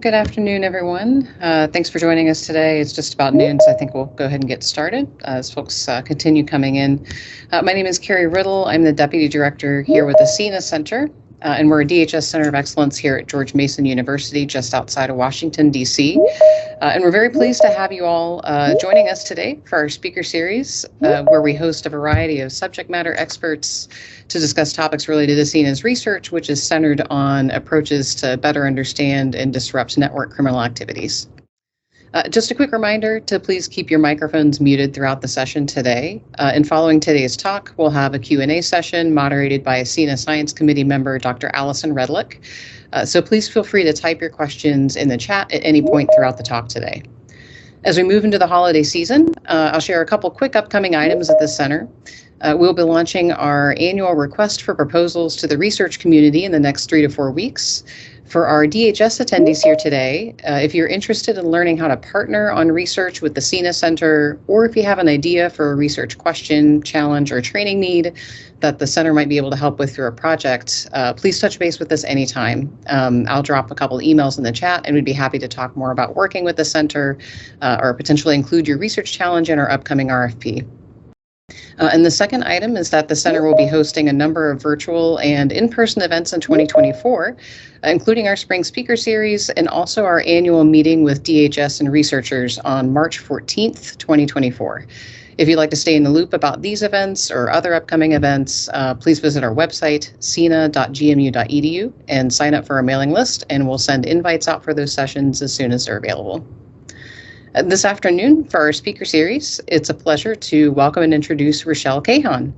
Good afternoon, everyone. Thanks for joining us today. It's just about noon, so I think we'll go ahead and get started as folks continue coming in. My name is Carrie Riddle. I'm the Deputy Director here with the CINA Center, and we're a DHS Center of Excellence here at George Mason University, just outside of Washington, D.C. And we're very pleased to have you all joining us today for our speaker series, where we host a variety of subject matter experts to discuss topics related to CINA's research, which is centered on approaches to better understand and disrupt network criminal activities. Just a quick reminder to please keep your microphones muted throughout the session today. And following today's talk, we'll have a Q&A session moderated by a CINA Science Committee member, Dr. Allison Redlick. So please feel free to type your questions in the chat at any point throughout the talk today. As we move into the holiday season, I'll share a couple quick upcoming items at the center. We'll be launching our annual request for proposals to the research community in the next 3 to 4 weeks. For our DHS attendees here today, if you're interested in learning how to partner on research with the CINA Center, or if you have an idea for a research question, challenge, or training need that the center might be able to help with through a project, please touch base with us anytime. I'll drop a couple emails in the chat, and we'd be happy to talk more about working with the center or potentially include your research challenge in our upcoming RFP. And the second item is that the center will be hosting a number of virtual and in-person events in 2024, including our spring speaker series and also our annual meeting with DHS and researchers on March 14th, 2024. If you'd like to stay in the loop about these events or other upcoming events, please visit our website, cina.gmu.edu, and sign up for our mailing list, and we'll send invites out for those sessions as soon as they're available. This afternoon, for our speaker series, it's a pleasure to welcome and introduce Rochelle Keyhan.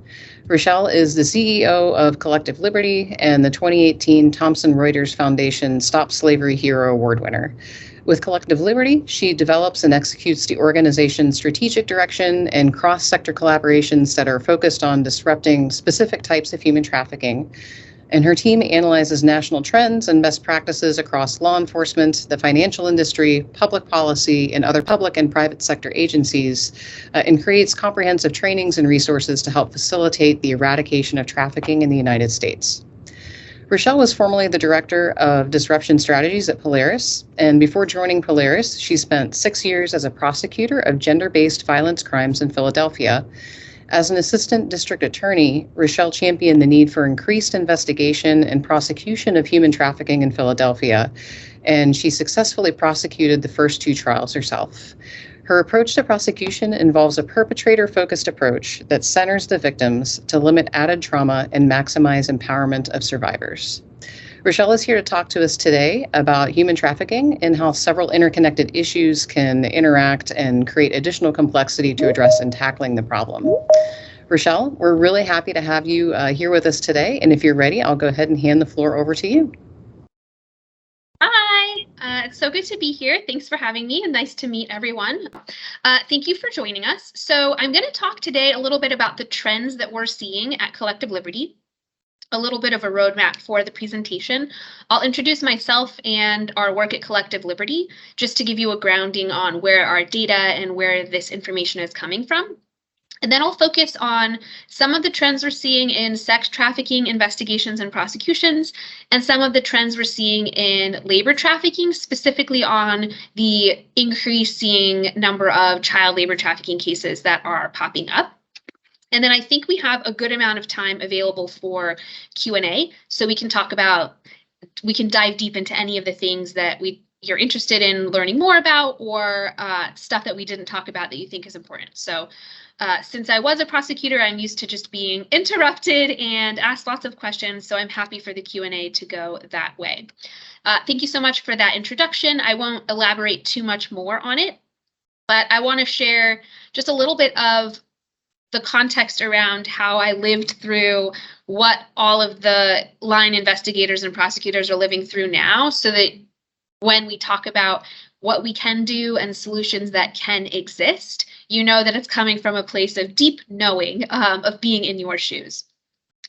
Rochelle is the CEO of Collective Liberty and the 2018 Thomson Reuters Foundation Stop Slavery Hero Award winner. With Collective Liberty, she develops and executes the organization's strategic direction and cross-sector collaborations that are focused on disrupting specific types of human trafficking. And her team analyzes national trends and best practices across law enforcement, the financial industry, public policy, and other public and private sector agencies, and creates comprehensive trainings and resources to help facilitate the eradication of trafficking in the United States. Rochelle was formerly the Director of Disruption Strategies at Polaris, and before joining Polaris, she spent 6 years as a prosecutor of gender-based violence crimes in Philadelphia. As an assistant district attorney, Rochelle championed the need for increased investigation and prosecution of human trafficking in Philadelphia, and she successfully prosecuted the first 2 trials herself. Her approach to prosecution involves a perpetrator-focused approach that centers the victims to limit added trauma and maximize empowerment of survivors. Rochelle is here to talk to us today about human trafficking and how several interconnected issues can interact and create additional complexity to address in tackling the problem. Rochelle, we're really happy to have you here with us today, and if you're ready, I'll go ahead and hand the floor over to you. Hi, it's so good to be here. Thanks for having me, and nice to meet everyone. Thank you for joining us. So I'm going to talk today a little bit about the trends that we're seeing at Collective Liberty, a little bit of a roadmap for the presentation. I'll introduce myself and our work at Collective Liberty, just to give you a grounding on where our data and where this information is coming from. And then I'll focus on some of the trends we're seeing in sex trafficking investigations and prosecutions, and some of the trends we're seeing in labor trafficking, specifically on the increasing number of child labor trafficking cases that are popping up. And then I think we have a good amount of time available for Q&A, so we can dive deep into any of the things that you're interested in learning more about, or stuff that we didn't talk about that you think is important. So since I was a prosecutor, I'm used to just being interrupted and asked lots of questions, so I'm happy for the Q&A to go that way. Thank you so much for that introduction. I won't elaborate too much more on it, but I want to share just a little bit of the context around how I lived through what all of the line investigators and prosecutors are living through now, so that when we talk about what we can do and solutions that can exist, you know that it's coming from a place of deep knowing, of being in your shoes.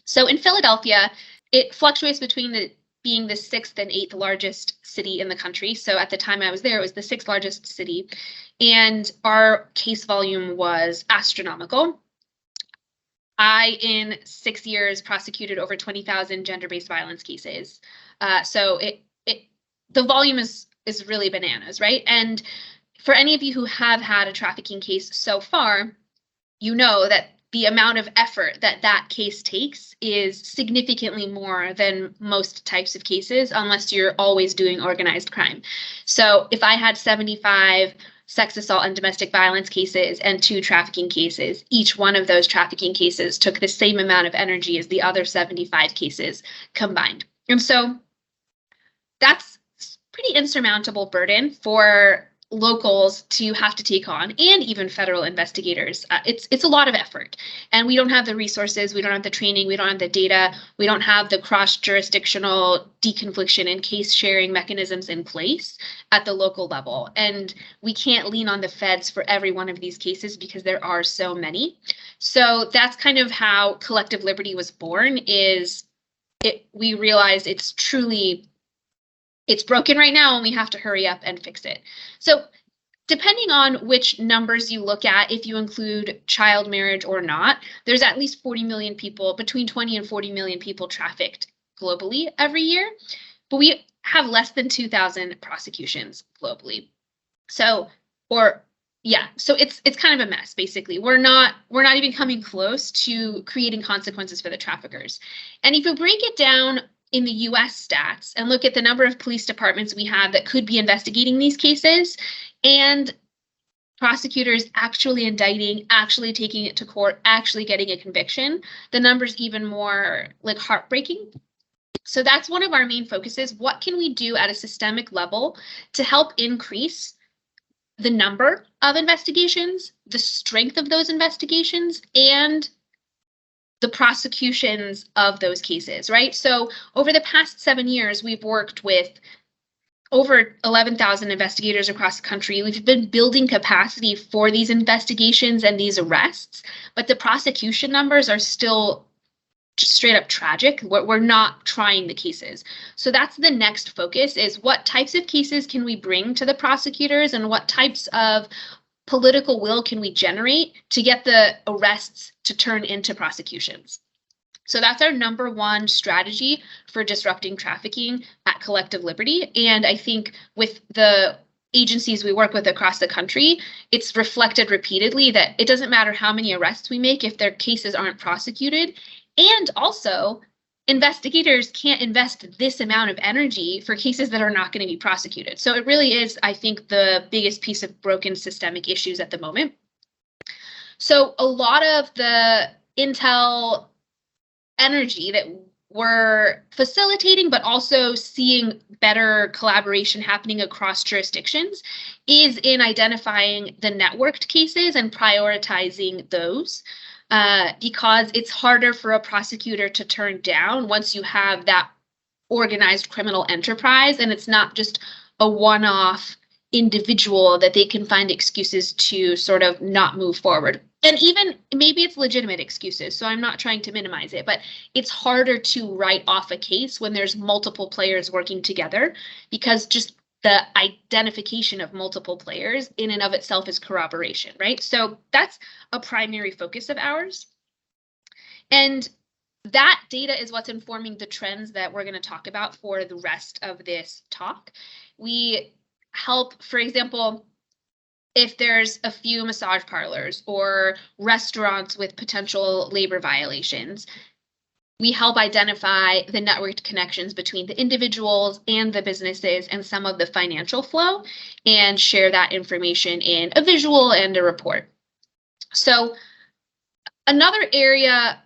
So in Philadelphia, it fluctuates between being the 6th and 8th largest city in the country. So at the time I was there, it was the 6th largest city, and our case volume was astronomical. I, in 6 years, prosecuted over 20,000 gender-based violence cases. So the volume is is really bananas, right? And for any of you who have had a trafficking case so far, you know that the amount of effort that that case takes is significantly more than most types of cases, unless you're always doing organized crime. So if I had 75 sex assault and domestic violence cases and 2 trafficking cases, each one of those trafficking cases took the same amount of energy as the other 75 cases combined. And so that's pretty insurmountable burden for locals to have to take on, and even federal investigators. It's a lot of effort, and we don't have the resources, we don't have the training, we don't have the data, we don't have the cross-jurisdictional deconfliction and case sharing mechanisms in place at the local level. And we can't lean on the feds for every one of these cases because there are so many. So that's kind of how Collective Liberty was born. We realized it's broken right now and we have to hurry up and fix it. So depending on which numbers you look at, if you include child marriage or not, there's at least 40 million people, between 20 and 40 million people trafficked globally every year, but we have less than 2,000 prosecutions globally. So it's kind of a mess, basically. We're not even coming close to creating consequences for the traffickers. And if you break it down in the US stats and look at the number of police departments we have that could be investigating these cases, and prosecutors actually indicting, actually taking it to court, actually getting a conviction, the number's even more like heartbreaking. So that's one of our main focuses. What can we do at a systemic level to help increase the number of investigations, the strength of those investigations, and the prosecutions of those cases, right? So over the past 7 years, we've worked with over 11,000 investigators across the country. We've been building capacity for these investigations and these arrests, but the prosecution numbers are still just straight up tragic. We're not trying the cases. So that's the next focus, is what types of cases can we bring to the prosecutors, and what types of political will can we generate to get the arrests to turn into prosecutions. So that's our number one strategy for disrupting trafficking at Collective Liberty. And I think with the agencies we work with across the country, it's reflected repeatedly that it doesn't matter how many arrests we make if their cases aren't prosecuted. And also, investigators can't invest this amount of energy for cases that are not going to be prosecuted. So it really is, I think, the biggest piece of broken systemic issues at the moment. So a lot of the intel energy that we're facilitating, but also seeing better collaboration happening across jurisdictions, is in identifying the networked cases and prioritizing those. Because it's harder for a prosecutor to turn down once you have that organized criminal enterprise, and it's not just a one-off individual that they can find excuses to sort of not move forward. And even maybe it's legitimate excuses, so I'm not trying to minimize it, but it's harder to write off a case when there's multiple players working together, because just the identification of multiple players in and of itself is corroboration, right? So that's a primary focus of ours. And that data is what's informing the trends that we're going to talk about for the rest of this talk. We help, for example, if there's a few massage parlors or restaurants with potential labor violations, we help identify the networked connections between the individuals and the businesses and some of the financial flow, and share that information in a visual and a report. So another area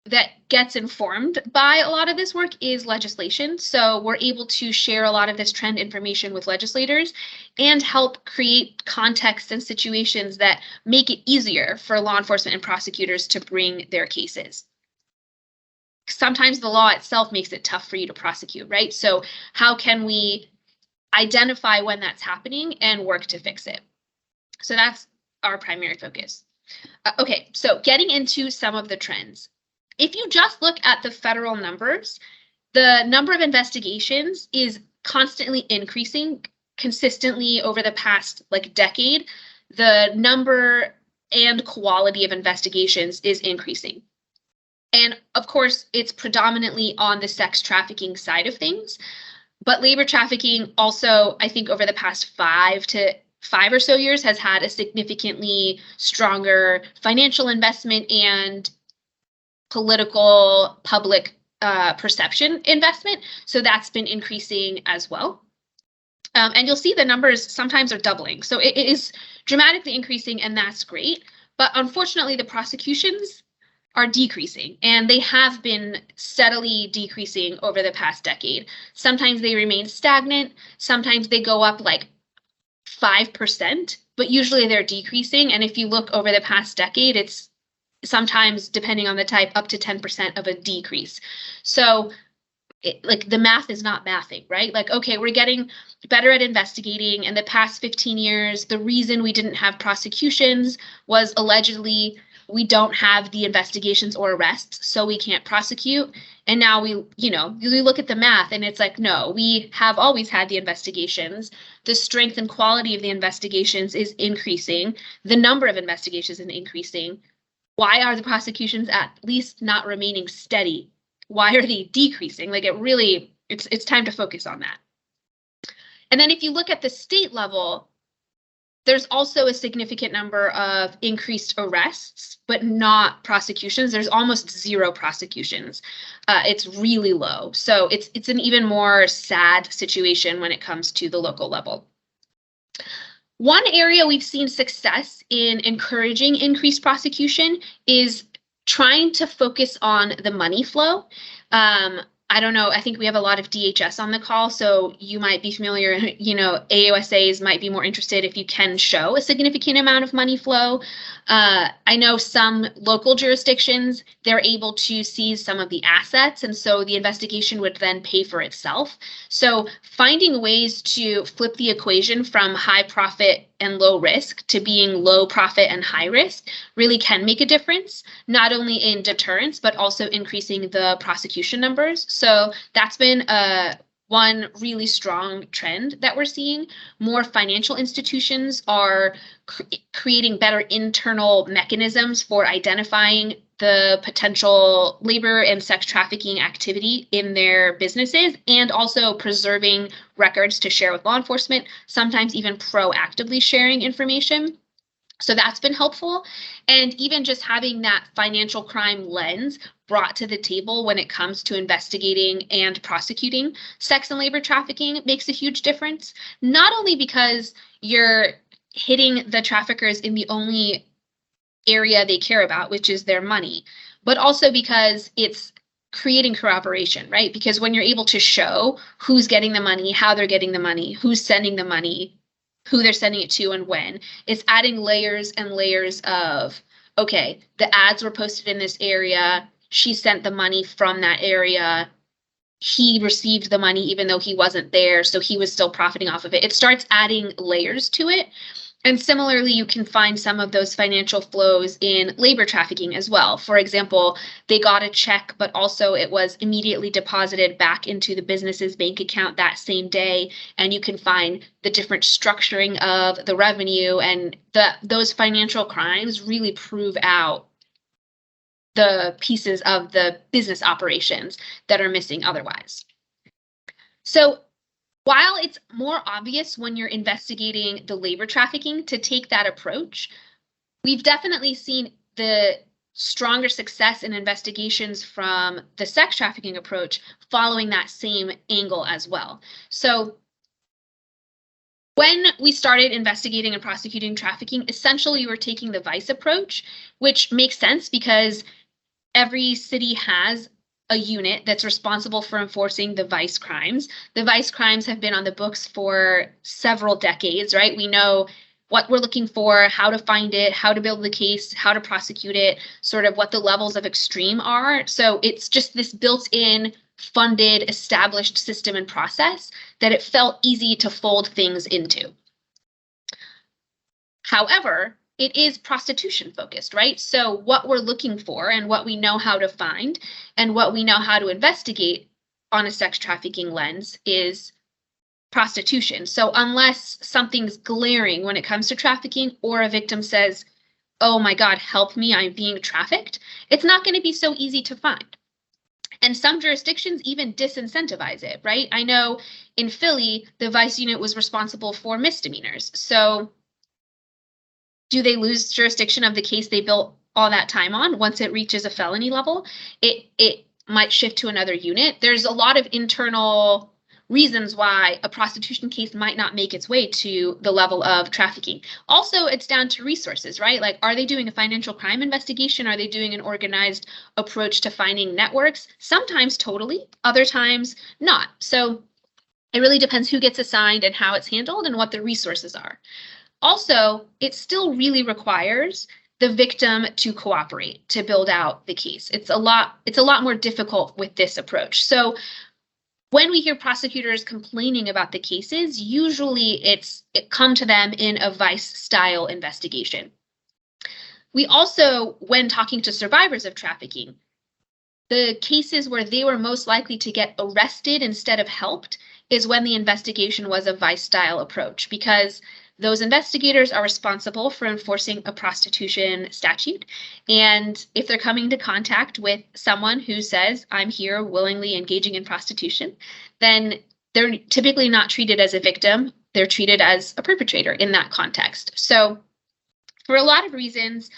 that gets informed by a lot of this work is legislation. So we're able to share a lot of this trend information with legislators and help create contexts and situations that make it easier for law enforcement and prosecutors to bring their cases. Sometimes the law itself makes it tough for you to prosecute, right? So how can we identify when that's happening and work to fix it? So that's our primary focus. Okay, so getting into some of the trends. If you just look at the federal numbers, the number of investigations is constantly increasing consistently over the past decade. The number and quality of investigations is increasing. And of course, it's predominantly on the sex trafficking side of things. But labor trafficking also, I think over the past 5 or so years has had a significantly stronger financial investment and political public perception investment. So that's been increasing as well. And you'll see the numbers sometimes are doubling. So it is dramatically increasing, and that's great. But unfortunately, the prosecutions are decreasing, and they have been steadily decreasing over the past decade. Sometimes they remain stagnant. Sometimes they go up like 5%, but usually they're decreasing. And if you look over the past decade, it's sometimes, depending on the type, up to 10% of a decrease. So like the math is not mathing, right? Like, okay, we're getting better at investigating. In the past 15 years, the reason we didn't have prosecutions was allegedly we don't have the investigations or arrests, so we can't prosecute. And now we look at the math and it's like, no, we have always had the investigations. The strength and quality of the investigations is increasing. The number of investigations is increasing. Why are the prosecutions at least not remaining steady? Why are they decreasing? Like it's time to focus on that. And then if you look at the state level, there's also a significant number of increased arrests, but not prosecutions. There's almost zero prosecutions. It's really low. So it's an even more sad situation when it comes to the local level. One area we've seen success in encouraging increased prosecution is trying to focus on the money flow. I don't know, I think we have a lot of DHS on the call, so you might be familiar, AUSAs might be more interested if you can show a significant amount of money flow. I know some local jurisdictions, they're able to seize some of the assets, and so the investigation would then pay for itself. So finding ways to flip the equation from high profit and low risk to being low profit and high risk really can make a difference, not only in deterrence, but also increasing the prosecution numbers. So that's been one really strong trend that we're seeing. More financial institutions are creating better internal mechanisms for identifying the potential labor and sex trafficking activity in their businesses, and also preserving records to share with law enforcement, sometimes even proactively sharing information. So that's been helpful. And even just having that financial crime lens brought to the table when it comes to investigating and prosecuting sex and labor trafficking makes a huge difference, not only because you're hitting the traffickers in the only area they care about, which is their money, but also because it's creating corroboration, right? Because when you're able to show who's getting the money, how they're getting the money, who's sending the money, who they're sending it to and when, it's adding layers and layers of, okay, the ads were posted in this area, she sent the money from that area, he received the money even though he wasn't there, so he was still profiting off of it. It starts adding layers to it. And similarly, you can find some of those financial flows in labor trafficking as well. For example, they got a check, but also it was immediately deposited back into the business's bank account that same day. And you can find the different structuring of the revenue, and those financial crimes really prove out the pieces of the business operations that are missing otherwise. So while it's more obvious when you're investigating the labor trafficking to take that approach, we've definitely seen the stronger success in investigations from the sex trafficking approach following that same angle as well. So when we started investigating and prosecuting trafficking, essentially we're taking the vice approach, which makes sense because every city has a unit that's responsible for enforcing the vice crimes. The vice crimes have been on the books for several decades, right? We know what we're looking for, how to find it, how to build the case, how to prosecute it, sort of what the levels of extreme are. So it's just this built-in, funded, established system and process that it felt easy to fold things into. However, it is prostitution focused, right? So what we're looking for and what we know how to find and what we know how to investigate on a sex trafficking lens is prostitution. So unless something's glaring when it comes to trafficking, or a victim says, oh my God, help me, I'm being trafficked, it's not going to be so easy to find. And some jurisdictions even disincentivize it, right? I know in Philly, the vice unit was responsible for misdemeanors. So do they lose jurisdiction of the case they built all that time on once it reaches a felony level? It might shift to another unit. There's a lot of internal reasons why a prostitution case might not make its way to the level of trafficking. Also, it's down to resources, right? Like, are they doing a financial crime investigation? Are they doing an organized approach to finding networks? Sometimes totally, other times not. So it really depends who gets assigned and how it's handled and what the resources are. Also, it still really requires the victim to cooperate to build out the case. It's a lot more difficult with this approach. So when we hear prosecutors complaining about the cases, usually it come to them in a vice style investigation. We also, when talking to survivors of trafficking, the cases where they were most likely to get arrested instead of helped is when the investigation was a vice style approach, because those investigators are responsible for enforcing a prostitution statute. And if they're coming into contact with someone who says, I'm here willingly engaging in prostitution, then they're typically not treated as a victim. They're treated as a perpetrator in that context. So for a lot of reasons,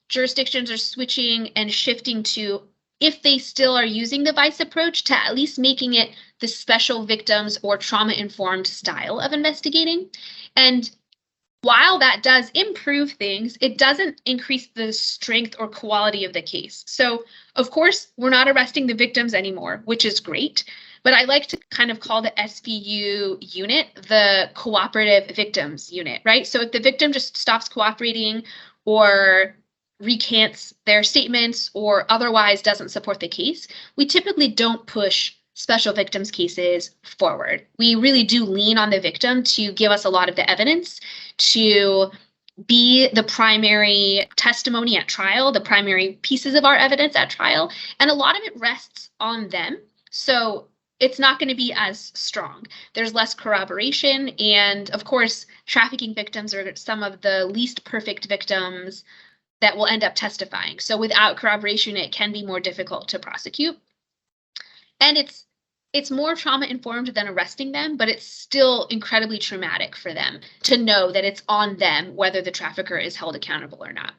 jurisdictions are switching and shifting to, if they still are using the vice approach, to at least making it the special victims or trauma-informed style of investigating. And while that does improve things, it doesn't increase the strength or quality of the case. So, of course, we're not arresting the victims anymore, which is great. But I like to kind of call the SVU unit the cooperative victims unit, right? So if the victim just stops cooperating or recants their statements or otherwise doesn't support the case, we typically don't push special victims cases forward. We really do lean on the victim to give us a lot of the evidence, to be the primary testimony at trial, the primary pieces of our evidence at trial, and a lot of it rests on them. So it's not going to be as strong. There's less corroboration, and of course, trafficking victims are some of the least perfect victims that will end up testifying. So without corroboration, it can be more difficult to prosecute. And it's more trauma-informed than arresting them, but it's still incredibly traumatic for them to know that it's on them whether the trafficker is held accountable or not.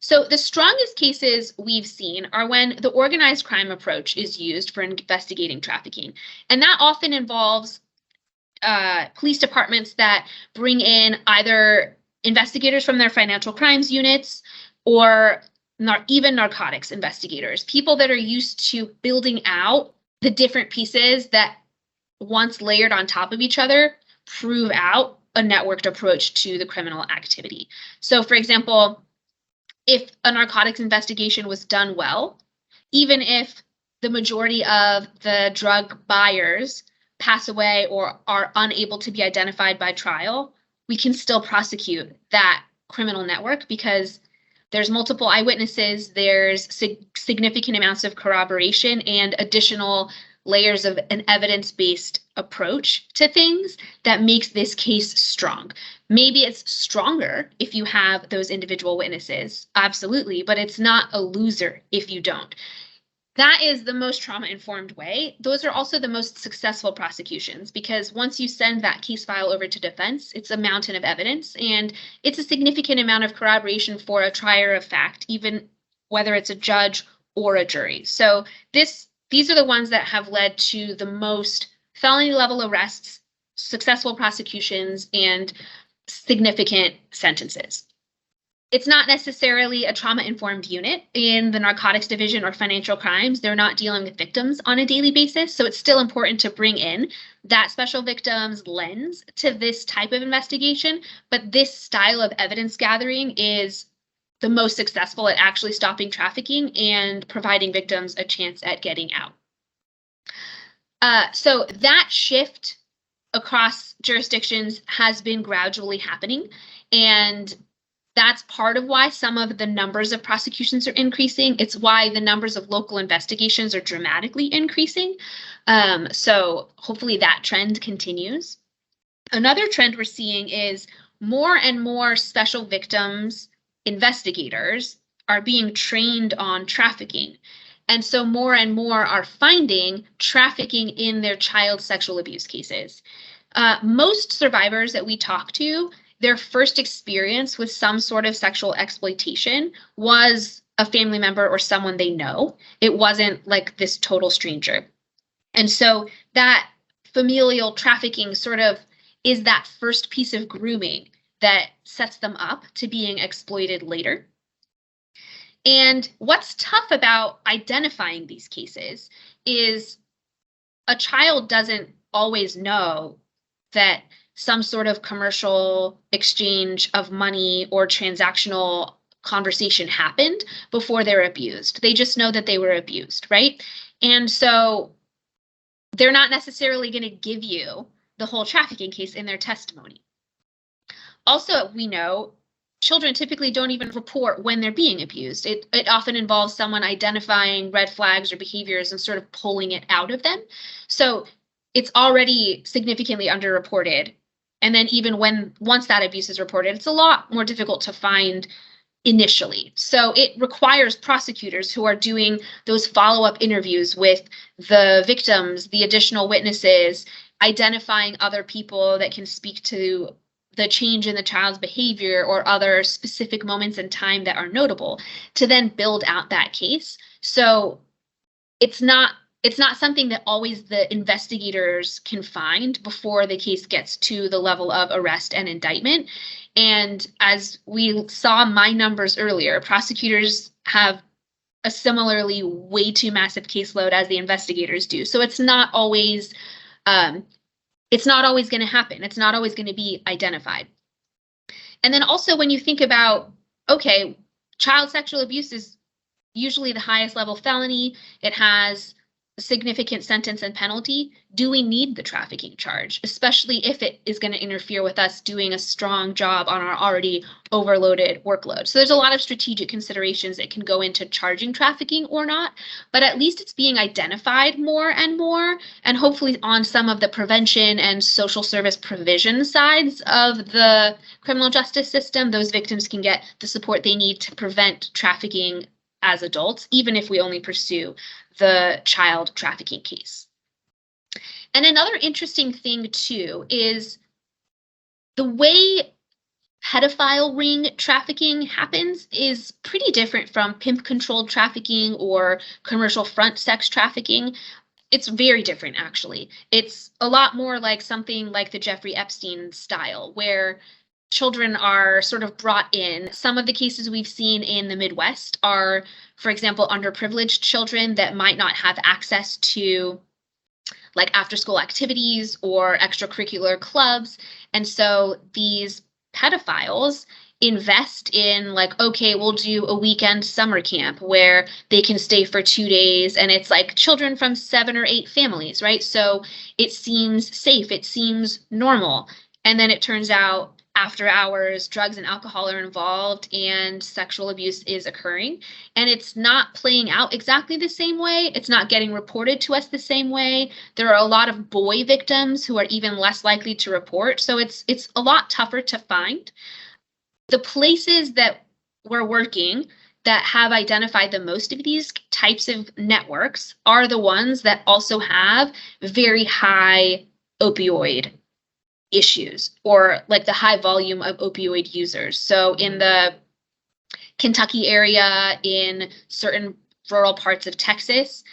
So the strongest cases we've seen are when the organized crime approach is used for investigating trafficking. And that often involves police departments that bring in either investigators from their financial crimes units or even narcotics investigators, people that are used to building out the different pieces that, once layered on top of each other, prove out a networked approach to the criminal activity. So, for example, if a narcotics investigation was done well, even if the majority of the drug buyers pass away or are unable to be identified by trial, we can still prosecute that criminal network because there's multiple eyewitnesses, there's significant amounts of corroboration and additional layers of an evidence-based approach to things that makes this case strong. Maybe it's stronger if you have those individual witnesses, absolutely, but it's not a loser if you don't. That is the most trauma-informed way. Those are also the most successful prosecutions because once you send that case file over to defense, it's a mountain of evidence and it's a significant amount of corroboration for a trier of fact, even whether it's a judge or a jury. So these are the ones that have led to the most felony level arrests, successful prosecutions, and significant sentences. It's not necessarily a trauma-informed unit in the narcotics division or financial crimes. They're not dealing with victims on a daily basis. So it's still important to bring in that special victims lens to this type of investigation. But this style of evidence gathering is the most successful at actually stopping trafficking and providing victims a chance at getting out. So that shift across jurisdictions has been gradually happening. And that's part of why some of the numbers of prosecutions are increasing. It's why the numbers of local investigations are dramatically increasing. So hopefully that trend continues. Another trend we're seeing is more and more special victims investigators are being trained on trafficking. And so more and more are finding trafficking in their child sexual abuse cases. Most survivors that we talk to, their first experience with some sort of sexual exploitation was a family member or someone they know. It wasn't like this total stranger. And so that familial trafficking sort of is that first piece of grooming that sets them up to being exploited later. And what's tough about identifying these cases is a child doesn't always know that some sort of commercial exchange of money or transactional conversation happened before they're abused. They just know that they were abused, right? And so they're not necessarily going to give you the whole trafficking case in their testimony. Also, we know children typically don't even report when they're being abused. It often involves someone identifying red flags or behaviors and sort of pulling it out of them. So it's already significantly underreported. And then even once that abuse is reported, it's a lot more difficult to find initially. So it requires prosecutors who are doing those follow-up interviews with the victims, the additional witnesses, identifying other people that can speak to the change in the child's behavior or other specific moments in time that are notable to then build out that case. So it's not something that always the investigators can find before the case gets to the level of arrest and indictment. And as we saw my numbers earlier, prosecutors have a similarly way too massive caseload as the investigators do. So it's not always going to happen. It's not always going to be identified. And then also when you think about, okay, child sexual abuse is usually the highest level felony. It has a significant sentence and penalty. Do we need the trafficking charge, especially if it is going to interfere with us doing a strong job on our already overloaded workload? So there's a lot of strategic considerations that can go into charging trafficking or not, but at least it's being identified more and more, and hopefully on some of the prevention and social service provision sides of the criminal justice system, those victims can get the support they need to prevent trafficking as adults, even if we only pursue the child trafficking case. And another interesting thing too is the way pedophile ring trafficking happens is pretty different from pimp controlled trafficking or commercial front sex trafficking. It's very different, actually. It's a lot more like something like the Jeffrey Epstein style, where children are sort of brought in. Some of the cases we've seen in the Midwest are, for example, underprivileged children that might not have access to like after school activities or extracurricular clubs. And so these pedophiles invest in like, okay, we'll do a weekend summer camp where they can stay for 2 days. And it's like children from 7 or 8 families, right? So it seems safe, it seems normal. And then it turns out after hours, drugs and alcohol are involved and sexual abuse is occurring. And it's not playing out exactly the same way. It's not getting reported to us the same way. There are a lot of boy victims who are even less likely to report. So it's a lot tougher to find. The places that we're working that have identified the most of these types of networks are the ones that also have very high opioid issues or like the high volume of opioid users. So in the Kentucky area, in certain rural parts of Texas,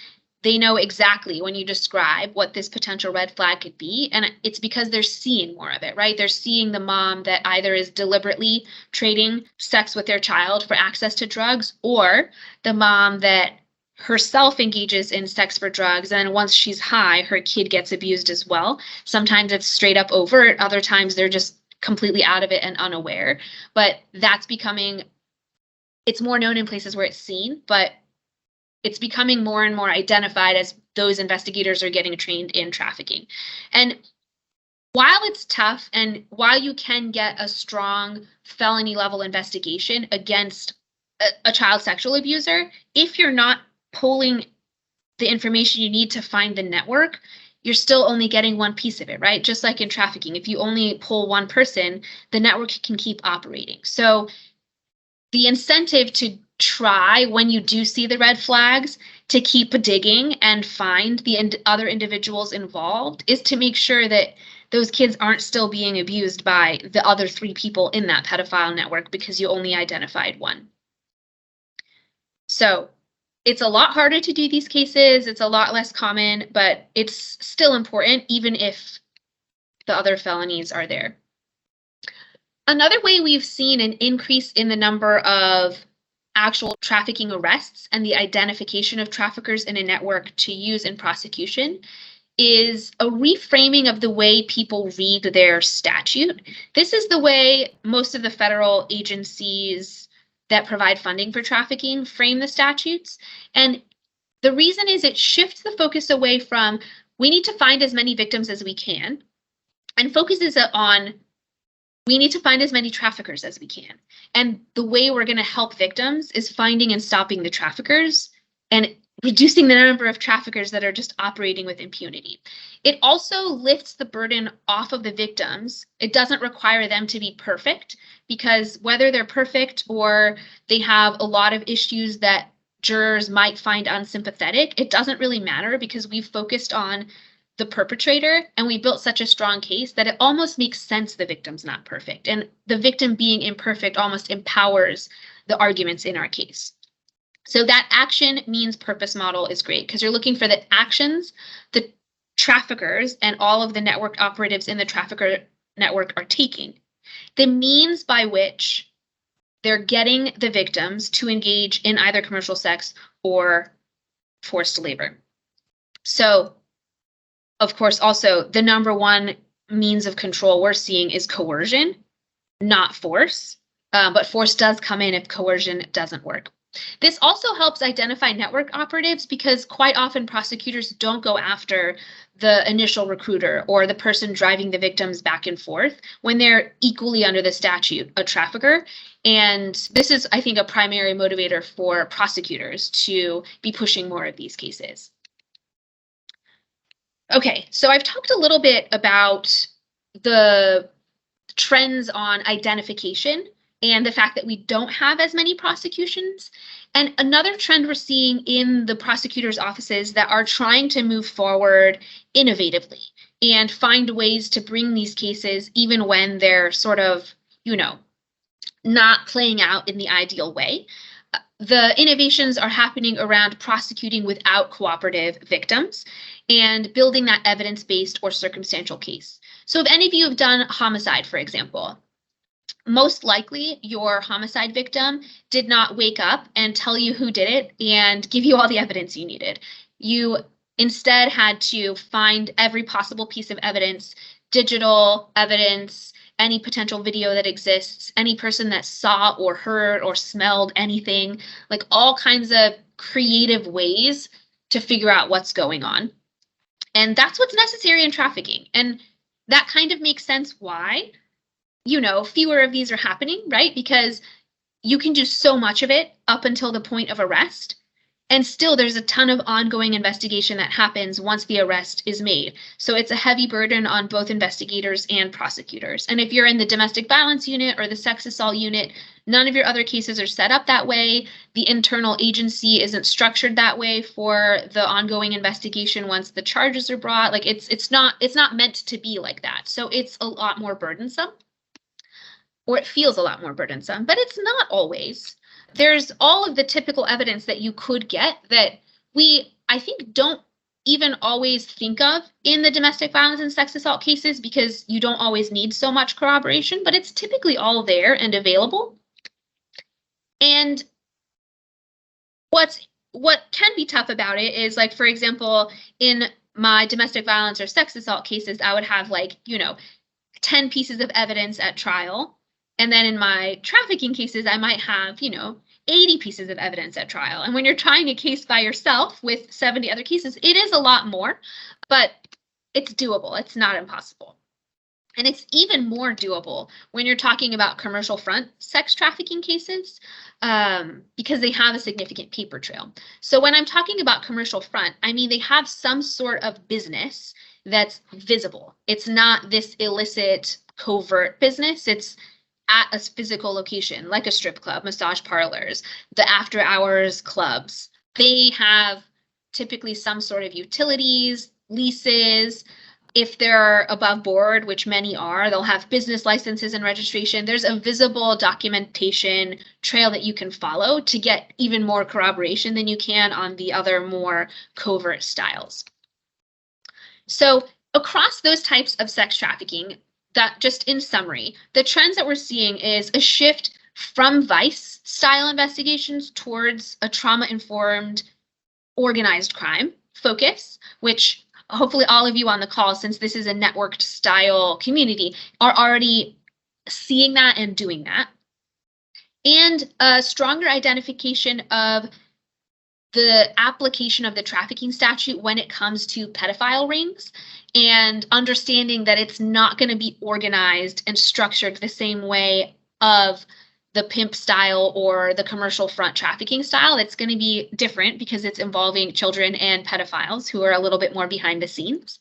they know exactly when you describe what this potential red flag could be. And it's because they're seeing more of it, right? They're seeing the mom that either is deliberately trading sex with their child for access to drugs, or the mom that herself engages in sex for drugs, and once she's high, her kid gets abused as well. Sometimes it's straight up overt, other times they're just completely out of it and unaware. But that's becoming, it's more known in places where it's seen, but it's becoming more and more identified as those investigators are getting trained in trafficking. And while it's tough, and while you can get a strong felony level investigation against a child sexual abuser, if you're not pulling the information you need to find the network, you're still only getting one piece of it, right? Just like in trafficking, if you only pull one person, the network can keep operating. So the incentive to try, when you do see the red flags, to keep digging and find the other individuals involved, is to make sure that those kids aren't still being abused by the other 3 people in that pedophile network because you only identified one. So it's a lot harder to do these cases. It's a lot less common, but it's still important even if the other felonies are there. Another way we've seen an increase in the number of actual trafficking arrests and the identification of traffickers in a network to use in prosecution is a reframing of the way people read their statute. This is the way most of the federal agencies that provide funding for trafficking frame the statutes. And the reason is it shifts the focus away from we need to find as many victims as we can and focuses on we need to find as many traffickers as we can. And the way we're going to help victims is finding and stopping the traffickers and reducing the number of traffickers that are just operating with impunity. It also lifts the burden off of the victims. It doesn't require them to be perfect, because whether they're perfect or they have a lot of issues that jurors might find unsympathetic, it doesn't really matter because we've focused on the perpetrator and we built such a strong case that it almost makes sense the victim's not perfect. And the victim being imperfect almost empowers the arguments in our case. So that action means purpose model is great because you're looking for the actions the traffickers and all of the network operatives in the trafficker network are taking. The means by which they're getting the victims to engage in either commercial sex or forced labor. So, of course, also the number one means of control we're seeing is coercion, not force. But force does come in if coercion doesn't work. This also helps identify network operatives because quite often prosecutors don't go after the initial recruiter or the person driving the victims back and forth when they're equally under the statute a trafficker. And this is, I think, a primary motivator for prosecutors to be pushing more of these cases. Okay, so I've talked a little bit about the trends on identification and the fact that we don't have as many prosecutions. And another trend we're seeing in the prosecutors' offices that are trying to move forward innovatively and find ways to bring these cases even when they're sort of, not playing out in the ideal way. The innovations are happening around prosecuting without cooperative victims and building that evidence-based or circumstantial case. So if any of you have done homicide, for example, most likely your homicide victim did not wake up and tell you who did it and give you all the evidence you needed. You instead had to find every possible piece of evidence, digital evidence, any potential video that exists, any person that saw or heard or smelled anything, like all kinds of creative ways to figure out what's going on. And that's what's necessary in trafficking. And that kind of makes sense why, fewer of these are happening, right? Because you can do so much of it up until the point of arrest. And still there's a ton of ongoing investigation that happens once the arrest is made. So it's a heavy burden on both investigators and prosecutors. And if you're in the domestic violence unit or the sex assault unit, none of your other cases are set up that way. The internal agency isn't structured that way for the ongoing investigation once the charges are brought. Like it's not meant to be like that. So it's a lot more burdensome, or it feels a lot more burdensome, but it's not always. There's all of the typical evidence that you could get that we, I think, don't even always think of in the domestic violence and sex assault cases because you don't always need so much corroboration, but it's typically all there and available. And what can be tough about it is, like, for example, in my domestic violence or sex assault cases, I would have 10 pieces of evidence at trial. And then in my trafficking cases, I might have, 80 pieces of evidence at trial. And when you're trying a case by yourself with 70 other cases, it is a lot more, but it's doable. It's not impossible. And it's even more doable when you're talking about commercial front sex trafficking cases because they have a significant paper trail. So when I'm talking about commercial front, I mean, they have some sort of business that's visible. It's not this illicit, covert business. It's at a physical location, like a strip club, massage parlors, the after hours clubs. They have typically some sort of utilities, leases. If they're above board, which many are, they'll have business licenses and registration. There's a visible documentation trail that you can follow to get even more corroboration than you can on the other more covert styles. So across those types of sex trafficking, that just in summary, the trends that we're seeing is a shift from vice style investigations towards a trauma-informed organized crime focus, which hopefully all of you on the call, since this is a networked style community, are already seeing that and doing that. And a stronger identification of the application of the trafficking statute when it comes to pedophile rings, and understanding that it's not going to be organized and structured the same way of the pimp style or the commercial front trafficking style. It's going to be different because it's involving children and pedophiles who are a little bit more behind the scenes.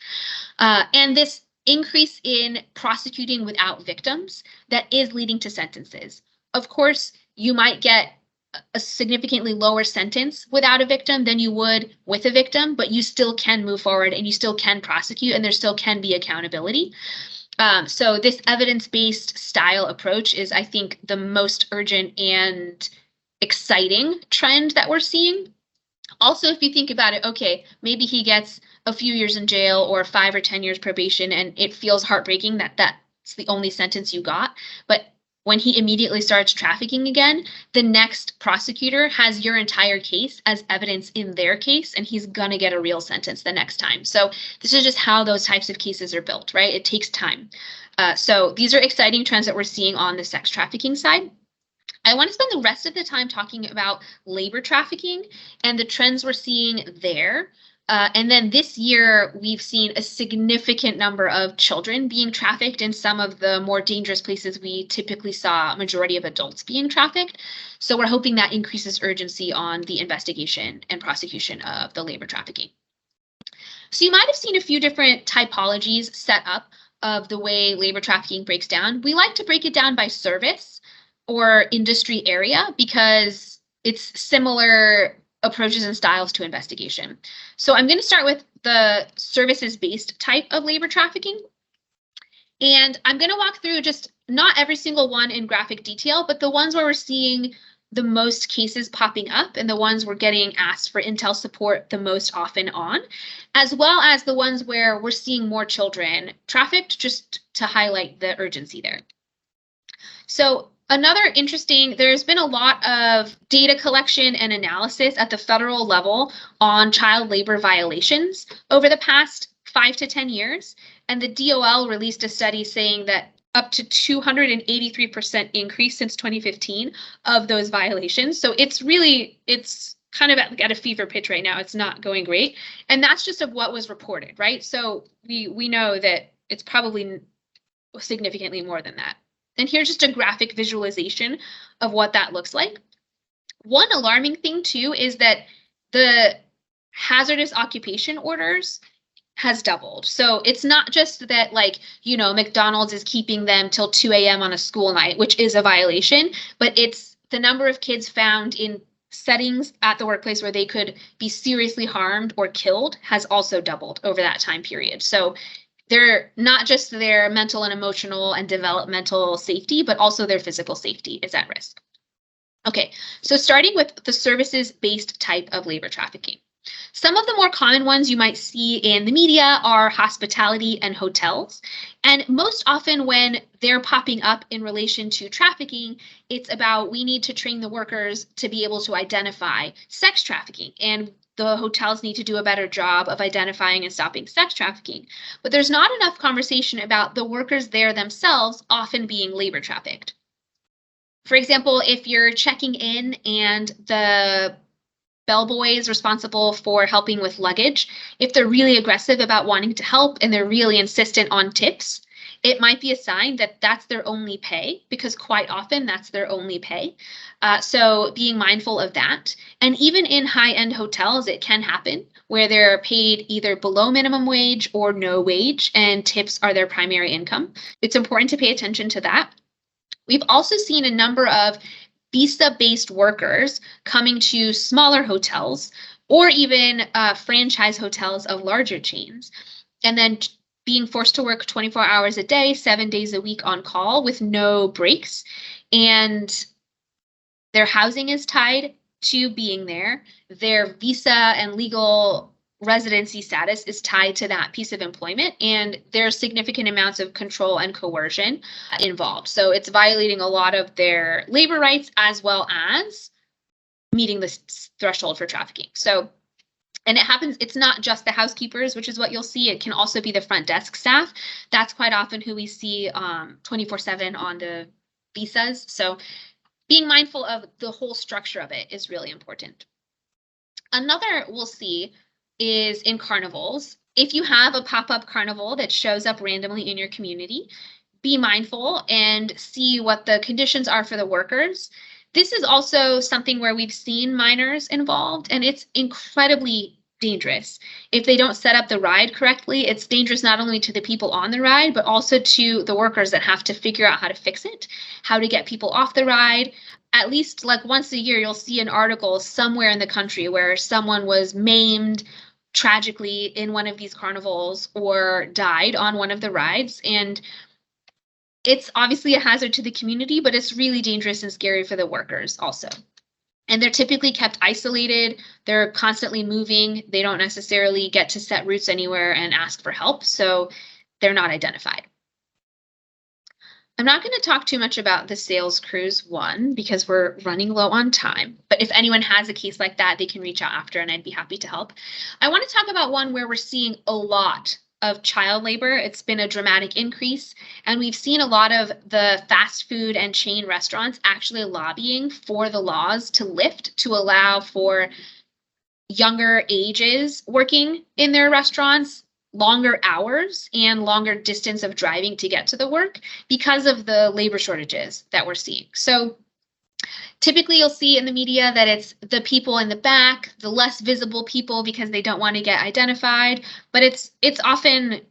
And this increase in prosecuting without victims that is leading to sentences. Of course, you might get a significantly lower sentence without a victim than you would with a victim, but you still can move forward and you still can prosecute and there still can be accountability. So this evidence-based style approach is, I think, the most urgent and exciting trend that we're seeing. Also, if you think about it, okay, maybe he gets a few years in jail or 5 or 10 years probation, and it feels heartbreaking that that's the only sentence you got. But when he immediately starts trafficking again, the next prosecutor has your entire case as evidence in their case, and he's going to get a real sentence the next time. So this is just how those types of cases are built, right? It takes time. So these are exciting trends that we're seeing on the sex trafficking side. I want to spend the rest of the time talking about labor trafficking and the trends we're seeing there. And then this year, we've seen a significant number of children being trafficked in some of the more dangerous places we typically saw a majority of adults being trafficked. So we're hoping that increases urgency on the investigation and prosecution of the labor trafficking. So you might have seen a few different typologies set up of the way labor trafficking breaks down. We like to break it down by service or industry area because it's similar approaches and styles to investigation. So I'm going to start with the services-based type of labor trafficking. And I'm going to walk through just not every single one in graphic detail, but the ones where we're seeing the most cases popping up and the ones we're getting asked for intel support the most often on, as well as the ones where we're seeing more children trafficked, just to highlight the urgency there. So another interesting, there's been a lot of data collection and analysis at the federal level on child labor violations over the past 5 to 10 years. And the DOL released a study saying that up to 283% increase since 2015 of those violations. So it's kind of at a fever pitch right now. It's not going great. And that's just of what was reported, right? So we know that it's probably significantly more than that. And here's just a graphic visualization of what that looks like. One alarming thing too is that the hazardous occupation orders has doubled. So it's not just that, like, you know, McDonald's is keeping them till 2 a.m. on a school night, which is a violation, but it's the number of kids found in settings at the workplace where they could be seriously harmed or killed has also doubled over that time period. So they're not just their mental and emotional and developmental safety, but also their physical safety is at risk. Okay, so starting with the services-based type of labor trafficking. Some of the more common ones you might see in the media are hospitality and hotels. And most often when they're popping up in relation to trafficking, it's about we need to train the workers to be able to identify sex trafficking, and the hotels need to do a better job of identifying and stopping sex trafficking. But there's not enough conversation about the workers there themselves often being labor trafficked. For example, if you're checking in and the bellboys responsible for helping with luggage, if they're really aggressive about wanting to help and they're really insistent on tips, it might be a sign that that's their only pay, because quite often that's their only pay. So being mindful of that. And even in high-end hotels, it can happen where they're paid either below minimum wage or no wage, and tips are their primary income. It's important to pay attention to that. We've also seen a number of visa-based workers coming to smaller hotels or even franchise hotels of larger chains, and then being forced to work 24 hours a day, 7 days a week on call with no breaks. And their housing is tied to being there. Their visa and legal residency status is tied to that piece of employment, and there's significant amounts of control and coercion involved. So it's violating a lot of their labor rights as well as meeting the threshold for trafficking. So, and it happens, it's not just the housekeepers, which is what you'll see. It can also be the front desk staff. That's quite often who we see 24/7 on the visas. So being mindful of the whole structure of it is really important. Another we'll see is in carnivals. If you have a pop-up carnival that shows up randomly in your community, be mindful and see what the conditions are for the workers. This is also something where we've seen minors involved, and it's incredibly dangerous. If they don't set up the ride correctly, it's dangerous not only to the people on the ride, but also to the workers that have to figure out how to fix it, how to get people off the ride. At least like once a year, you'll see an article somewhere in the country where someone was maimed tragically in one of these carnivals or died on one of the rides. And it's obviously a hazard to the community, but it's really dangerous and scary for the workers also. And they're typically kept isolated. They're constantly moving. They don't necessarily get to set roots anywhere and ask for help, so they're not identified. I'm not going to talk too much about the sales cruise one because we're running low on time. But if anyone has a case like that, they can reach out after and I'd be happy to help. I want to talk about one where we're seeing a lot of child labor. It's been a dramatic increase, and we've seen a lot of the fast food and chain restaurants actually lobbying for the laws to lift to allow for younger ages working in their restaurants, longer hours, and longer distance of driving to get to the work because of the labor shortages that we're seeing. So typically you'll see in the media that it's the people in the back, the less visible people because they don't want to get identified, but it's often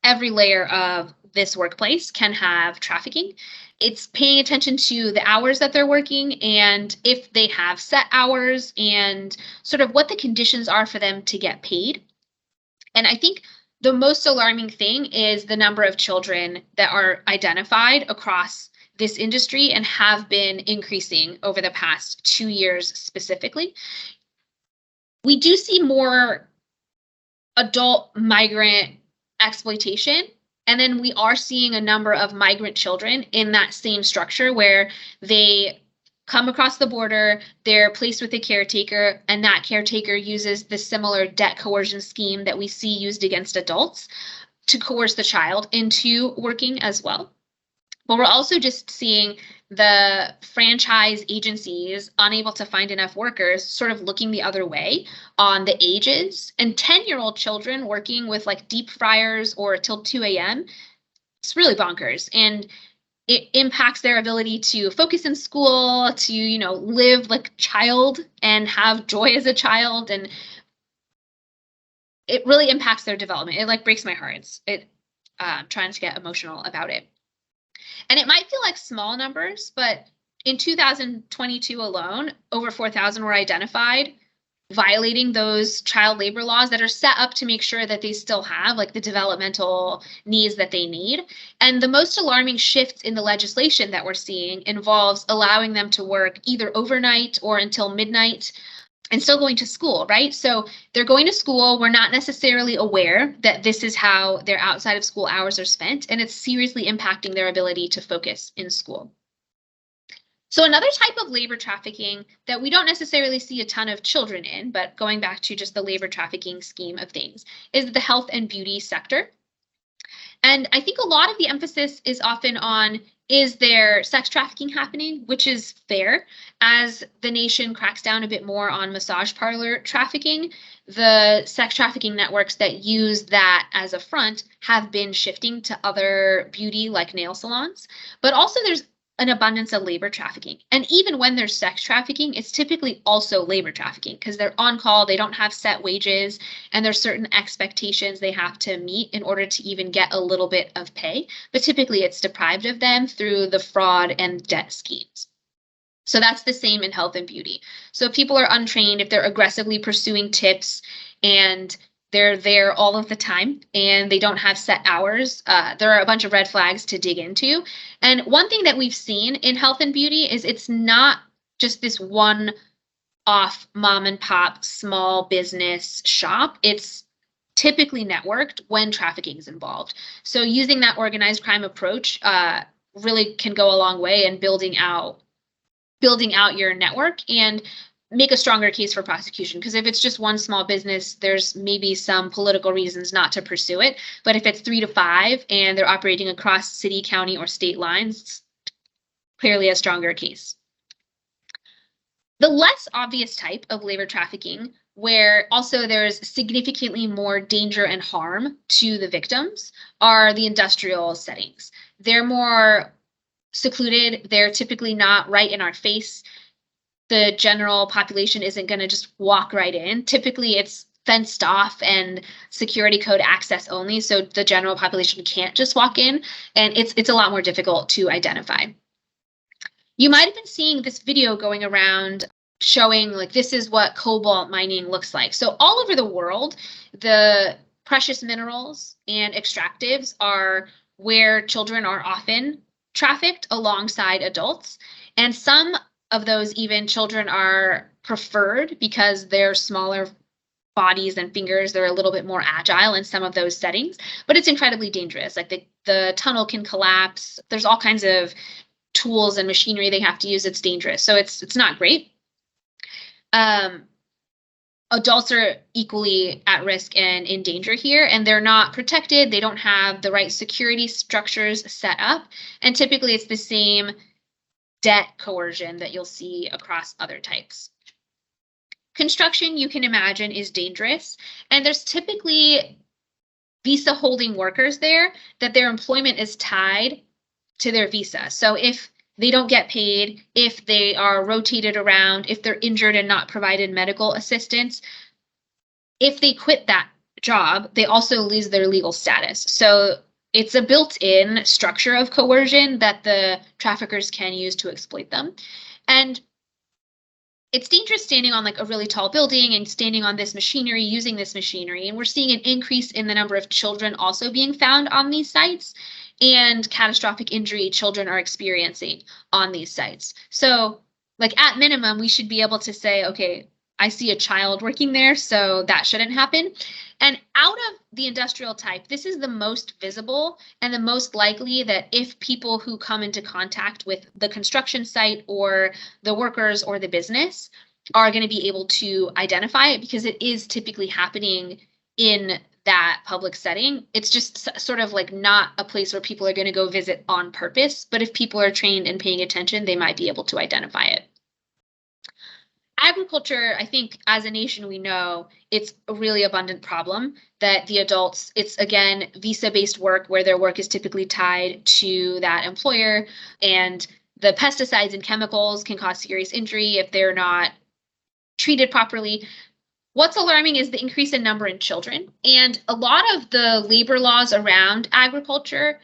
every layer of this workplace can have trafficking. It's paying attention to the hours that they're working and if they have set hours and sort of what the conditions are for them to get paid. And I think the most alarming thing is the number of children that are identified across this industry and have been increasing over the past 2 years specifically. We do see more adult migrant exploitation, and then we are seeing a number of migrant children in that same structure where they come across the border, they're placed with a caretaker, and that caretaker uses the similar debt coercion scheme that we see used against adults to coerce the child into working as well. But we're also just seeing the franchise agencies unable to find enough workers sort of looking the other way on the ages, and 10-year-old children working with like deep fryers or till 2 a.m. It's really bonkers. And it impacts their ability to focus in school, to, you know, live like a child and have joy as a child. And it really impacts their development. It like breaks my heart. I'm trying to get emotional about it. And it might feel like small numbers, but in 2022 alone, over 4,000 were identified violating those child labor laws that are set up to make sure that they still have like the developmental needs that they need. And the most alarming shift in the legislation that we're seeing involves allowing them to work either overnight or until midnight and still going to school, right? So they're going to school. We're not necessarily aware that this is how their outside of school hours are spent, and it's seriously impacting their ability to focus in school. So another type of labor trafficking that we don't necessarily see a ton of children in, but going back to just the labor trafficking scheme of things, is the health and beauty sector. And I think a lot of the emphasis is often on, is there sex trafficking happening, which is fair. As the nation cracks down a bit more on massage parlor trafficking, the sex trafficking networks that use that as a front have been shifting to other beauty like nail salons. But also there's an abundance of labor trafficking. And even when there's sex trafficking, it's typically also labor trafficking because they're on call, they don't have set wages, and there's certain expectations they have to meet in order to even get a little bit of pay. But typically it's deprived of them through the fraud and debt schemes. So that's the same in health and beauty. So if people are untrained, if they're aggressively pursuing tips and they're there all of the time and they don't have set hours, there are a bunch of red flags to dig into. And one thing that we've seen in health and beauty is it's not just this one-off mom and pop small business shop. It's typically networked when trafficking is involved. So using that organized crime approach really can go a long way in building out your network and make a stronger case for prosecution. Because if it's just one small business, there's maybe some political reasons not to pursue it. But if it's 3 to 5 and they're operating across city, county, or state lines, it's clearly a stronger case. The less obvious type of labor trafficking, where also there's significantly more danger and harm to the victims, are the industrial settings. They're more secluded. They're typically not right in our face. The general population isn't going to just walk right in. Typically, it's fenced off and security code access only, so the general population can't just walk in, and it's a lot more difficult to identify. You might have been seeing this video going around showing like this is what cobalt mining looks like. So all over the world, the precious minerals and extractives are where children are often trafficked alongside adults, and some of those even children are preferred because they're smaller bodies and fingers. They're a little bit more agile in some of those settings, but it's incredibly dangerous. Like the tunnel can collapse. There's all kinds of tools and machinery they have to use. It's dangerous. So it's not great. Adults are equally at risk and in danger here, and they're not protected. They don't have the right security structures set up. And typically it's the same debt coercion that you'll see across other types. Construction, you can imagine, is dangerous, and there's typically visa holding workers there that their employment is tied to their visa. So if they don't get paid, if they are rotated around, if they're injured and not provided medical assistance, if they quit that job, they also lose their legal status. So it's a built-in structure of coercion that the traffickers can use to exploit them. And it's dangerous standing on like a really tall building and standing on this machinery, using this machinery. And we're seeing an increase in the number of children also being found on these sites, and catastrophic injury children are experiencing on these sites. So like at minimum, we should be able to say, okay, I see a child working there, so that shouldn't happen. And out of the industrial type, this is the most visible and the most likely that if people who come into contact with the construction site or the workers or the business are going to be able to identify it, because it is typically happening in that public setting. It's just sort of like not a place where people are going to go visit on purpose, but if people are trained and paying attention, they might be able to identify it. Agriculture, I think as a nation, we know it's a really abundant problem that the adults, it's again, visa-based work where their work is typically tied to that employer, and the pesticides and chemicals can cause serious injury if they're not treated properly. What's alarming is the increase in number in children, and a lot of the labor laws around agriculture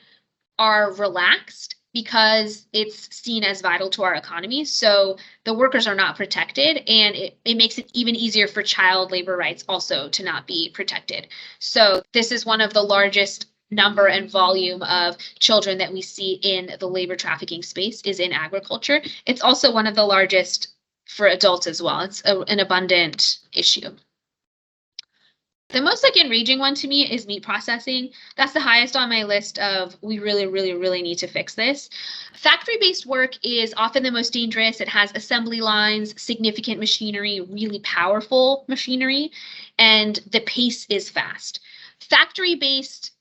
are relaxed because it's seen as vital to our economy. So the workers are not protected, and it makes it even easier for child labor rights also to not be protected. So this is one of the largest number and volume of children that we see in the labor trafficking space is in agriculture. It's also one of the largest for adults as well. It's an abundant issue. The most like enraging one to me is meat processing. That's the highest on my list of we really, really, really need to fix this. Factory-based work is often the most dangerous. It has assembly lines, significant machinery, really powerful machinery, and the pace is fast. Factory-based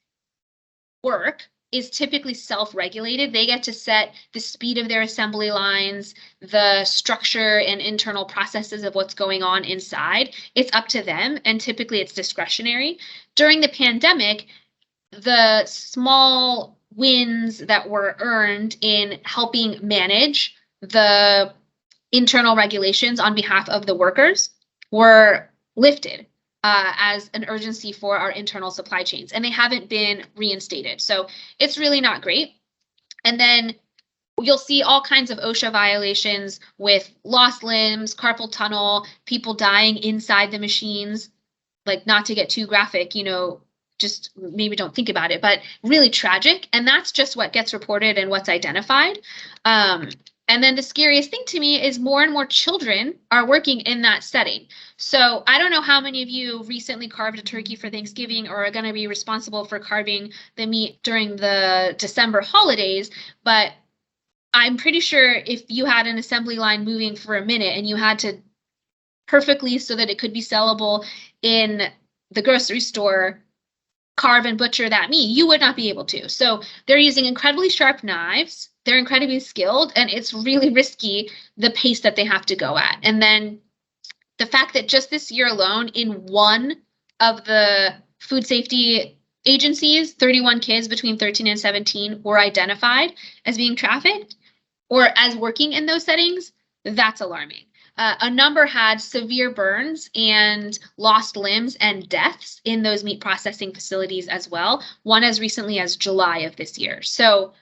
work is typically self-regulated. They get to set the speed of their assembly lines, the structure and internal processes of what's going on inside. It's up to them, and typically it's discretionary. During the pandemic, the small wins that were earned in helping manage the internal regulations on behalf of the workers were lifted as an urgency for our internal supply chains, and they haven't been reinstated. So it's really not great. And then you'll see all kinds of OSHA violations with lost limbs, carpal tunnel, people dying inside the machines. Like, not to get too graphic, you know, just maybe don't think about it, but really tragic. And that's just what gets reported and what's identified. And then the scariest thing to me is more and more children are working in that setting. So I don't know how many of you recently carved a turkey for Thanksgiving or are going to be responsible for carving the meat during the December holidays, but I'm pretty sure if you had an assembly line moving for a minute and you had to perfectly so that it could be sellable in the grocery store, carve and butcher that meat, you would not be able to. So they're using incredibly sharp knives. They're incredibly skilled, and it's really risky, the pace that they have to go at. And then the fact that just this year alone, in one of the food safety agencies, 31 kids between 13 and 17 were identified as being trafficked or as working in those settings, that's alarming. A number had severe burns and lost limbs and deaths in those meat processing facilities as well, one as recently as July of this year. So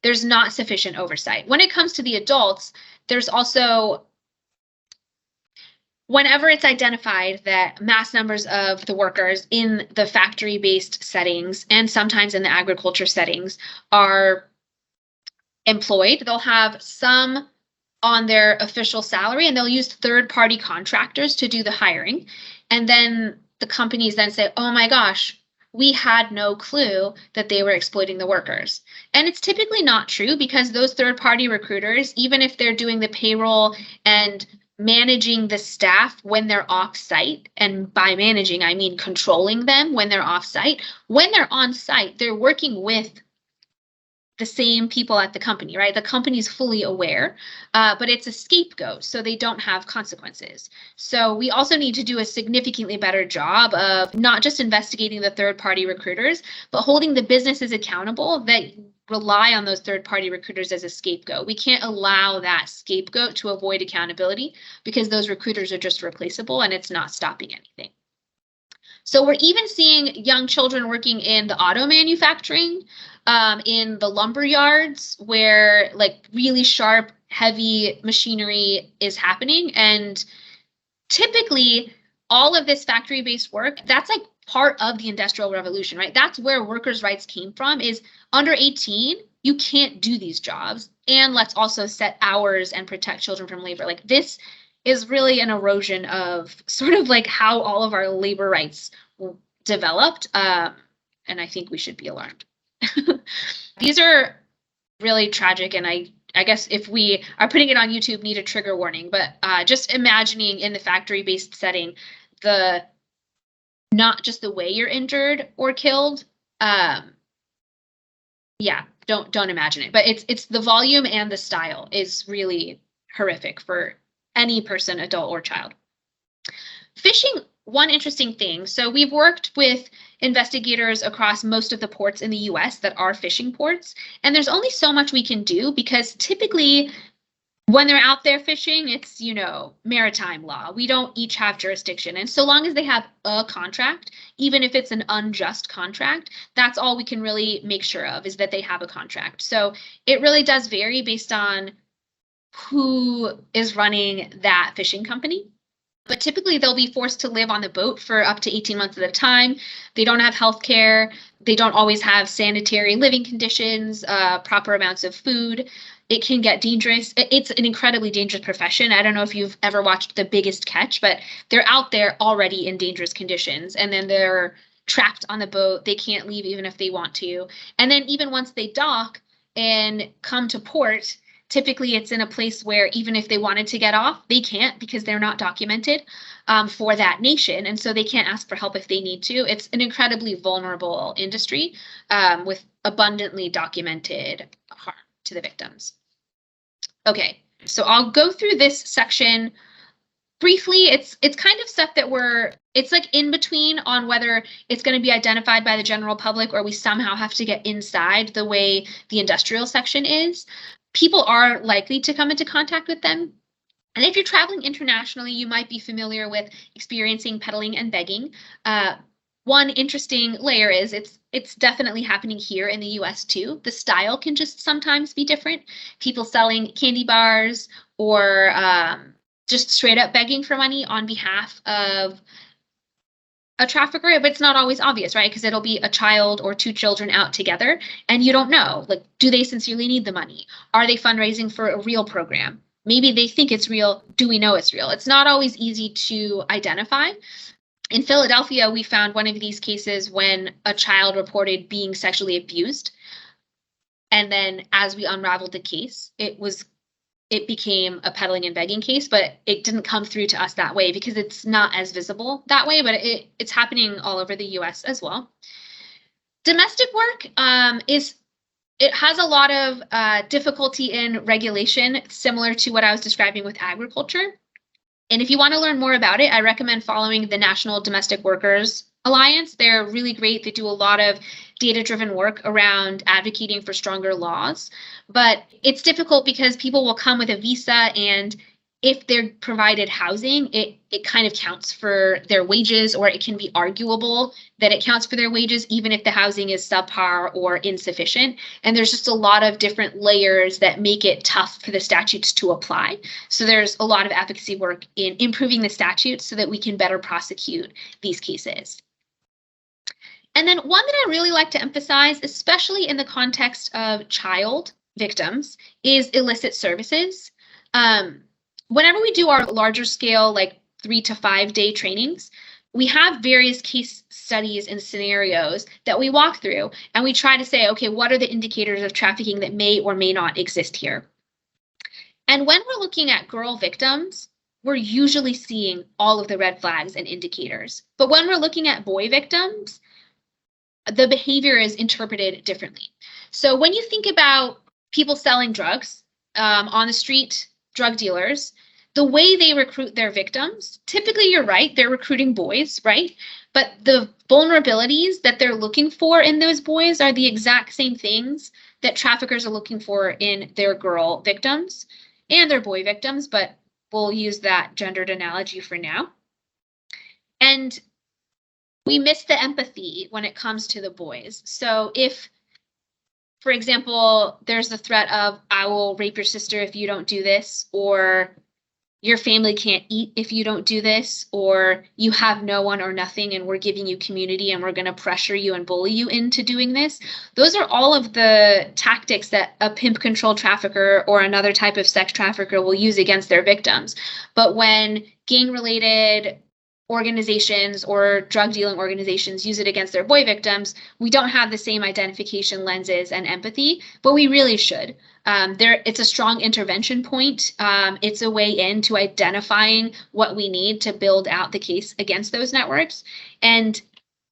there's not sufficient oversight. When it comes to the adults, there's also, whenever it's identified that mass numbers of the workers in the factory-based settings and sometimes in the agriculture settings are employed, they'll have some on their official salary and they'll use third-party contractors to do the hiring. And then the companies then say, oh my gosh, we had no clue that they were exploiting the workers. And it's typically not true, because those third-party recruiters, even if they're doing the payroll and managing the staff when they're off-site, and by managing, I mean controlling them when they're off-site, when they're on-site, they're working with the same people at the company, right? The company's fully aware, but it's a scapegoat, so they don't have consequences. So we also need to do a significantly better job of not just investigating the third-party recruiters, but holding the businesses accountable that rely on those third-party recruiters as a scapegoat. We can't allow that scapegoat to avoid accountability, because those recruiters are just replaceable and it's not stopping anything. So we're even seeing young children working in the auto manufacturing, in the lumber yards, where like really sharp, heavy machinery is happening. And typically all of this factory-based work, that's like part of the Industrial Revolution, right? That's where workers' rights came from, is under 18, you can't do these jobs. And let's also set hours and protect children from labor. Like, this is really an erosion of sort of like how all of our labor rights developed. And I think we should be alarmed. These are really tragic, and I guess if we are putting it on YouTube, need a trigger warning, but just imagining in the factory-based setting, not just the way you're injured or killed. Yeah, don't imagine it, but it's the volume and the style is really horrific for any person, adult or child. Fishing, one interesting thing. So we've worked with investigators across most of the ports in the US that are fishing ports, and there's only so much we can do, because typically when they're out there fishing, it's, you know, maritime law. We don't each have jurisdiction. And so long as they have a contract, even if it's an unjust contract, that's all we can really make sure of, is that they have a contract. So it really does vary based on who is running that fishing company. But typically they'll be forced to live on the boat for up to 18 months at a time. They don't have health care. They don't always have sanitary living conditions, proper amounts of food. It can get dangerous. It's an incredibly dangerous profession. I don't know if you've ever watched The Biggest Catch, but they're out there already in dangerous conditions. And then they're trapped on the boat. They can't leave even if they want to. And then even once they dock and come to port, typically it's in a place where even if they wanted to get off, they can't, because they're not documented for that nation. And so they can't ask for help if they need to. It's an incredibly vulnerable industry with abundantly documented harm to the victims. Okay, so I'll go through this section briefly, it's kind of stuff that it's like in between on whether it's going to be identified by the general public or we somehow have to get inside the way the industrial section is. People are likely to come into contact with them. And if you're traveling internationally, you might be familiar with experiencing peddling and begging. One interesting layer is it's definitely happening here in the US too. The style can just sometimes be different. People selling candy bars or just straight up begging for money on behalf of a trafficker, but it's not always obvious, right? Because it'll be a child or two children out together and you don't know, like, do they sincerely need the money? Are they fundraising for a real program? Maybe they think it's real. Do we know it's real? It's not always easy to identify. In Philadelphia, we found one of these cases when a child reported being sexually abused. And then as we unraveled the case, it became a peddling and begging case, but it didn't come through to us that way because it's not as visible that way, but it's happening all over the US as well. Domestic work it has a lot of difficulty in regulation, similar to what I was describing with agriculture. And if you want to learn more about it, I recommend following the National Domestic Workers Alliance. They're really great. They do a lot of data-driven work around advocating for stronger laws. But it's difficult because people will come with a visa, and if they're provided housing, it kind of counts for their wages, or it can be arguable that it counts for their wages, even if the housing is subpar or insufficient. And there's just a lot of different layers that make it tough for the statutes to apply. So there's a lot of advocacy work in improving the statutes so that we can better prosecute these cases. And then one that I really like to emphasize, especially in the context of child victims, is illicit services. Whenever we do our larger scale, like 3 to 5 day trainings, we have various case studies and scenarios that we walk through, and we try to say, okay, what are the indicators of trafficking that may or may not exist here? And when we're looking at girl victims, we're usually seeing all of the red flags and indicators. But when we're looking at boy victims, the behavior is interpreted differently. So when you think about people selling drugs on the street, drug dealers, the way they recruit their victims, typically you're right, they're recruiting boys, right? But the vulnerabilities that they're looking for in those boys are the exact same things that traffickers are looking for in their girl victims and their boy victims, but we'll use that gendered analogy for now. And we miss the empathy when it comes to the boys. So if, for example, there's the threat of, I will rape your sister if you don't do this, or your family can't eat if you don't do this, or you have no one or nothing and we're giving you community and we're going to pressure you and bully you into doing this. Those are all of the tactics that a pimp controlled trafficker or another type of sex trafficker will use against their victims. But when gang related organizations or drug dealing organizations use it against their boy victims, we don't have the same identification lenses and empathy, but we really should. It's a strong intervention point. It's a way into identifying what we need to build out the case against those networks. And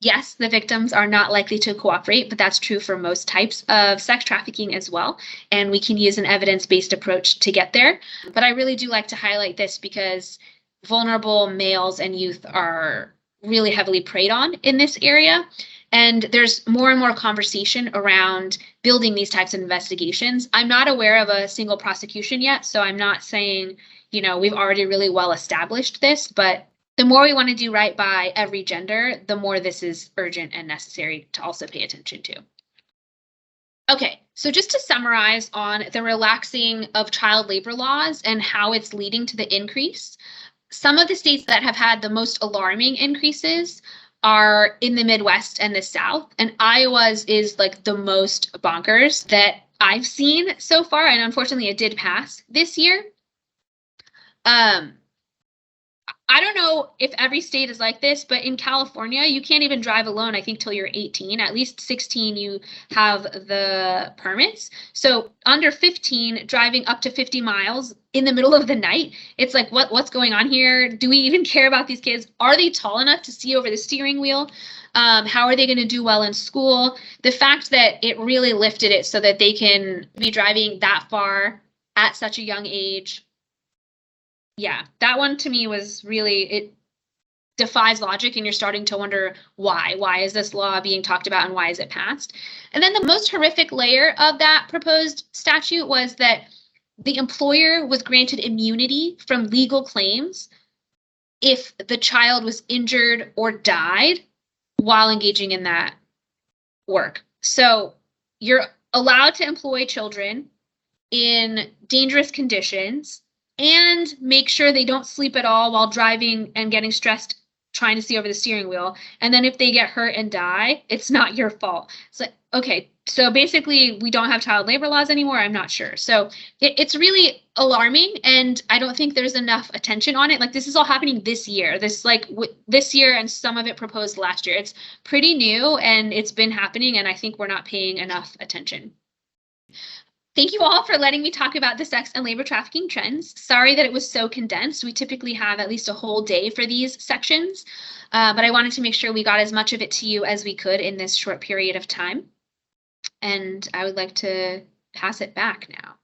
yes, the victims are not likely to cooperate, but that's true for most types of sex trafficking as well. And we can use an evidence-based approach to get there. But I really do like to highlight this because vulnerable males and youth are really heavily preyed on in this area. And there's more and more conversation around building these types of investigations. I'm not aware of a single prosecution yet, so I'm not saying, we've already really well established this, but the more we want to do right by every gender, the more this is urgent and necessary to also pay attention to. Okay, so just to summarize on the relaxing of child labor laws and how it's leading to the increase, some of the states that have had the most alarming increases are in the Midwest and the South, and Iowa's is like the most bonkers that I've seen so far, and unfortunately it did pass this year. I don't know if every state is like this, but in California, you can't even drive alone, I think, till you're 18. At least 16, you have the permits. So under 15, driving up to 50 miles in the middle of the night, it's like, what's going on here? Do we even care about these kids? Are they tall enough to see over the steering wheel? How are they going to do well in school? The fact that it really lifted it so that they can be driving that far at such a young age Yeah, that one to me was really, it defies logic, and you're starting to wonder why. Why is this law being talked about, and why is it passed? And then the most horrific layer of that proposed statute was that the employer was granted immunity from legal claims if the child was injured or died while engaging in that work. So you're allowed to employ children in dangerous conditions and make sure they don't sleep at all while driving and getting stressed trying to see over the steering wheel. And then if they get hurt and die, it's not your fault. So, okay, so basically we don't have child labor laws anymore. I'm not sure. So it's really alarming, and I don't think there's enough attention on it. Like, this is all happening this year, this year, and some of it proposed last year. It's pretty new and it's been happening, and I think we're not paying enough attention. Thank you all for letting me talk about the sex and labor trafficking trends. Sorry that it was so condensed. We typically have at least a whole day for these sections, but I wanted to make sure we got as much of it to you as we could in this short period of time. And I would like to pass it back now.